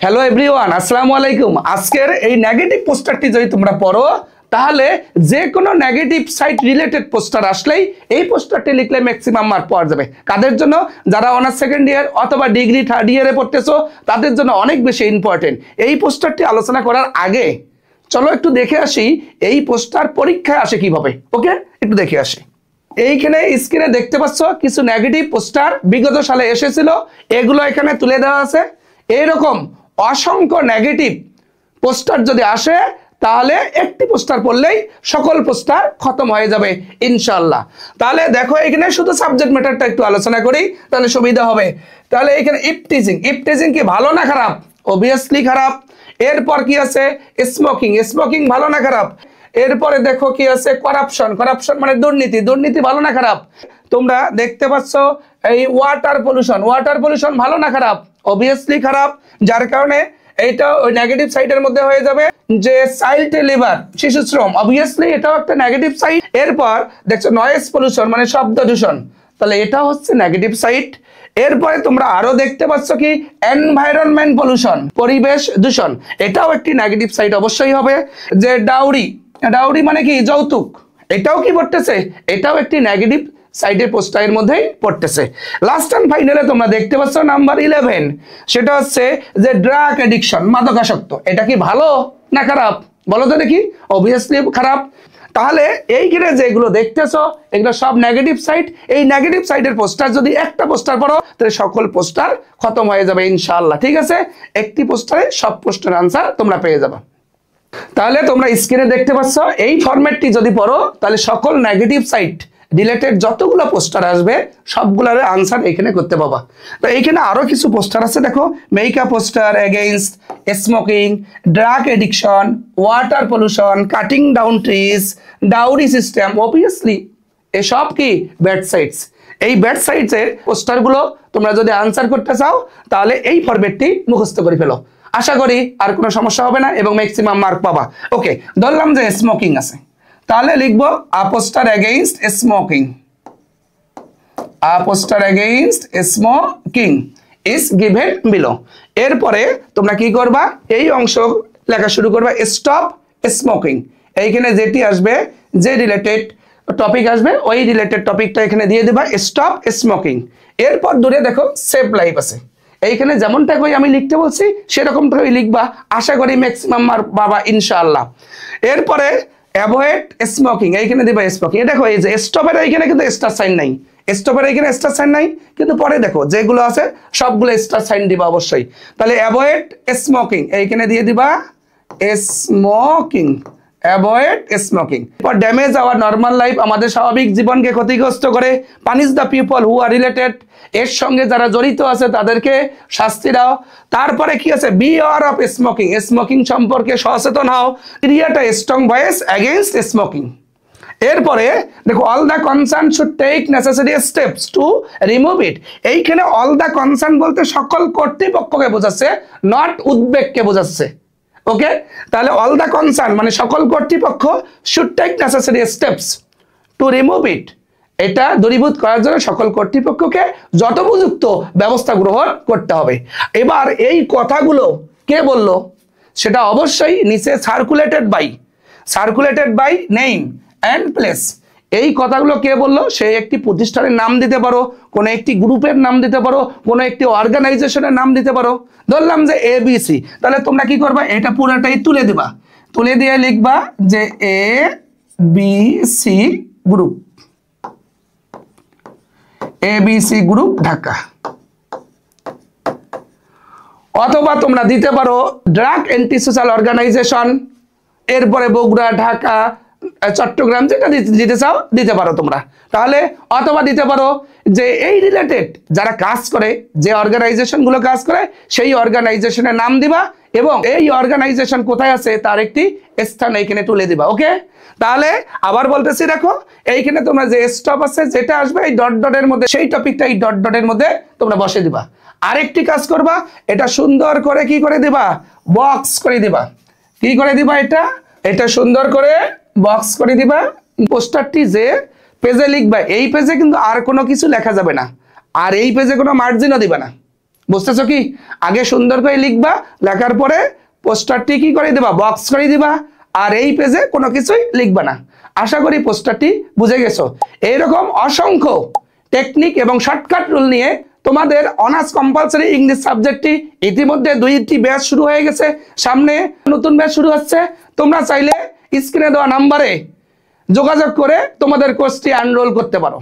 Hello everyone, আসসালামু আলাইকুম। আজকের এই নেগেটিভ পোস্টারটি যদি তোমরা পড়ো তাহলে যে কোনো নেগেটিভ সাইট রিলেটেড পোস্টার আসলেই এই পোস্টারটি লিখলে ম্যাক্সিমাম মার্ক পাওয়া যাবে। কাদের জন্য? যারা অনার্স সেকেন্ড ইয়ার অথবা ডিগ্রি থার্ড ইয়ারে পড়তেছো তাদের জন্য অনেক বেশি ইম্পর্টেন্ট। এই পোস্টারটি আলোচনা করার আগে চলো একটু দেখে আসি এই পোস্টার পরীক্ষায় আসে কিভাবে। ওকে, একটু দেখে আসি। এইখানে স্ক্রিনে দেখতে পাচ্ছ কিছু নেগেটিভ পোস্টার বিগত সালে এসেছিল, এগুলো এখানে তুলে দেওয়া আছে। এইরকম অসংখ্য নেগেটিভ পোস্টার যদি আসে তাহলে একটি পোস্টার পড়লেই সকল পোস্টার খতম হয়ে যাবে ইনশাআল্লাহ। তাহলে দেখো এখানে শুধু সাবজেক্ট ম্যাটারটা একটু আলোচনা করি তাহলে সুবিধা হবে। তাহলে এখানে ইফটিজিং কি ভালো না খারাপ? অবভিয়াসলি খারাপ। এরপর কি আছে? স্মোকিং ভালো না খারাপ? এরপরে দেখো কি আছে? করাপশন মানে দুর্নীতি ভালো না খারাপ? তোমরা দেখতে পাচ্ছ এই ওয়াটার পলিউশন ভালো না খারাপ? অবভিয়াসলি খারাপ। যার কারণে এইটা ওই নেগেটিভ সাইডের মধ্যে হয়ে যাবে। যে চাইল্ড লেবার, শিশু শ্রম, অবভিয়াসলি এটাও একটা নেগেটিভ সাইড। এরপর দেখছো নয়েজ পলিউশন মানে শব্দ দূষণ, তাহলে এটা হচ্ছে নেগেটিভ সাইড। এরপরে তোমরা আরো দেখতে পাচ্ছ কি এনভায়রনমেন্ট পলিউশন, পরিবেশ দূষণ, এটাও একটি নেগেটিভ সাইড অবশ্যই হবে। যে ডাউরি মানে কি? যৌতুক, এটাও কি পড়তেছে? এটাও একটি নেগেটিভ সাইডের পোস্টারের মধ্যেই পড়তেছে। লাস্ট এন্ড ফাইনালে তোমরা দেখতে পাচ্ছ নাম্বার 11, সেটা হচ্ছে যে ড্রাগ অ্যাডিকশন, মাদকাসক্ত। এটা কি ভালো না খারাপ? বলো তো দেখি। অবভিয়াসলি খারাপ। তাহলে এইখানে যেগুলো দেখতেছো এগুলো সব নেগেটিভ সাইড। এই নেগেটিভ সাইডের পোস্টার যদি একটা পোস্টার পড়ো তাহলে সকল পোস্টার খতম হয়ে যাবে ইনশাআল্লাহ। ঠিক আছে, একটি পোস্টারে সব পোস্টারের আনসার তোমরা পেয়ে যাবে। তাহলে তোমরা স্ক্রিনে দেখতে পাচ্ছ এই ফরম্যাটটি যদি পড়ো তাহলে সকল নেগেটিভ সাইড রিলেটেড যতগুলো পোস্টার আসবে সবগুলোর আনসার এখানে করতে পাবা। তো এইখানে আরো কিছু পোস্টার আছে, দেখো makeup poster against smoking, drug addiction, water pollution, cutting down trees, dowry system. Obviously এসব কি ব্যাড সাইডস। এই ব্যাড সাইডসের পোস্টারগুলো তোমরা যদি আনসার করতে চাও তাহলে এই ফরম্যাটটি মুখস্থ করে ফেলো। আশা করি আর কোনো সমস্যা হবে না এবং ম্যাক্সিমাম মার্ক পাবা। ওকে, ধরলাম যে স্মোকিং আছে, তাহলে লিখবো a poster against smoking is given below. এরপরে তোমরা কি করবা? এই অংশ লেখা শুরু করবা স্টপ স্মোকিং। এইখানে যেটি আসবে, যে রিলেটেড টপিক আসবে ওই রিলেটেড টপিকটা এখানে দিয়ে দিবা স্টপ স্মোকিং। এরপর দূরে দেখো সেভ লাইফ আছে, এইখানে যেমনটা কই আমি লিখতে বলছি সেরকমটাই লিখবা। আশা করি ম্যাক্সিমাম মার্ক পাবা ইনশাআল্লাহ। এরপরে অ্যাভয়েড স্মোকিং, এইখানে দিবা স্মোকিং। দেখো এই যে স্টপের এইখানে কিন্তু স্টার সাইন নাই, কিন্তু পরে দেখো যেগুলো আছে সবগুলো স্টার সাইন দিবা অবশ্যই। তাহলে অ্যাভয়েড স্মোকিং এইখানে দিয়ে দিবা smoking, avoid smoking. For damage our normal life, আমাদের স্বাভাবিক জীবনকে ক্ষতিগ্রস্ত করে। Punish the people who are related, এর সঙ্গে যারা জড়িত আছে তাদেরকে শাস্তি দাও। তারপরে কি আছে? বি অ্যাওয়ার অফ স্মোকিং সম্পর্কে সচেতন হও। Create a strong voice against smoking. এরপরে দেখো all the concern should take necessary steps to remove it. এইখানে অল দ্য কনসার্ন বলতে সকল কর্তৃপক্ষকে বোঝাচ্ছে, নট উদ্বেগকে বোঝাচ্ছে। ওকে, তাহলে অল দ্য কনসার্ন মানে সকল কর্তৃপক্ষ should take necessary steps to remove it, এটা দূরীভূত করার জন্য সকল কর্তৃপক্ষকে যথোপযুক্ত ব্যবস্থা গ্রহণ করতে হবে। এবার এই কথাগুলো কে বলল সেটা অবশ্যই নিচে circulated by name and place. এই কথাগুলো কে বললো? সে একটি প্রতিষ্ঠানের নাম দিতে পারো, কোনো একটি গ্রুপের নাম দিতে পারো, কোনো একটি অর্গানাইজেশনের নাম দিতে পারো। ধরলাম যে ABC, তাহলে তোমরা কি করবা? এটা পুরোটাই তুলে দিবা, তুলে দিয়ে লিখবা যে ABC গ্রুপ ঢাকা। অথবা তোমরা দিতে পারো ড্রাগ অ্যান্টি সোশ্যাল অর্গানাইজেশন, এরপরে বগুড়া, ঢাকা, চট্টগ্রাম, যেটা দিতে চাও দিতে পারো তোমরা। তাহলে অথবা দিতে পারো যে এই রিলেটেড যারা কাজ করে, যে অর্গানাইজেশনগুলো কাজ করে সেই অর্গানাইজেশনের নাম দিবা এবং এই অর্গানাইজেশন কোথায় আছে তার একটি স্থান এইখানে তুলে দিবা। ওকে, তাহলে আবার বলতেছি, দেখো এইখানে তোমরা যে স্টপ আছে যেটা আসবে এই ডটের মধ্যে, সেই টপিকটা এই ডটের মধ্যে তোমরা বসে দিবা। আরেকটি কাজ করবা, এটা সুন্দর করে কি করে দিবা? বক্স করে দিবা। কি করে দিবা? এটা সুন্দর করে বক্স করে দিবা। পোস্টারটি যে পেজে লিখবা এই পেজে কিন্তু আর কোনো কিছু লেখা যাবে না, আর এই পেজে কোনো মার্জিনও দিবা না। বুঝতেছো কি? আগে সুন্দর করে লিখবা, লেখার পরে পোস্টারটি কি করে দিবা, বক্স করে দিবা, আর এই পেজে কোনো কিছুই লিখবা না। আশা করি পোস্টারটি বুঝে গেছো। এইরকম অসংখ্য টেকনিক এবং শর্টকাট রুল নিয়ে তোমাদের অনার্স কম্পালসরি ইংলিশ সাবজেক্টটি ইতিমধ্যে 2টি ব্যাচ শুরু হয়ে গেছে, সামনে নতুন ব্যাচ শুরু হচ্ছে। তোমরা চাইলে স্ক্রিনে দেওয়া নাম্বারে যোগাযোগ করে তোমাদের কোর্সটি এনরোল করতে পারো।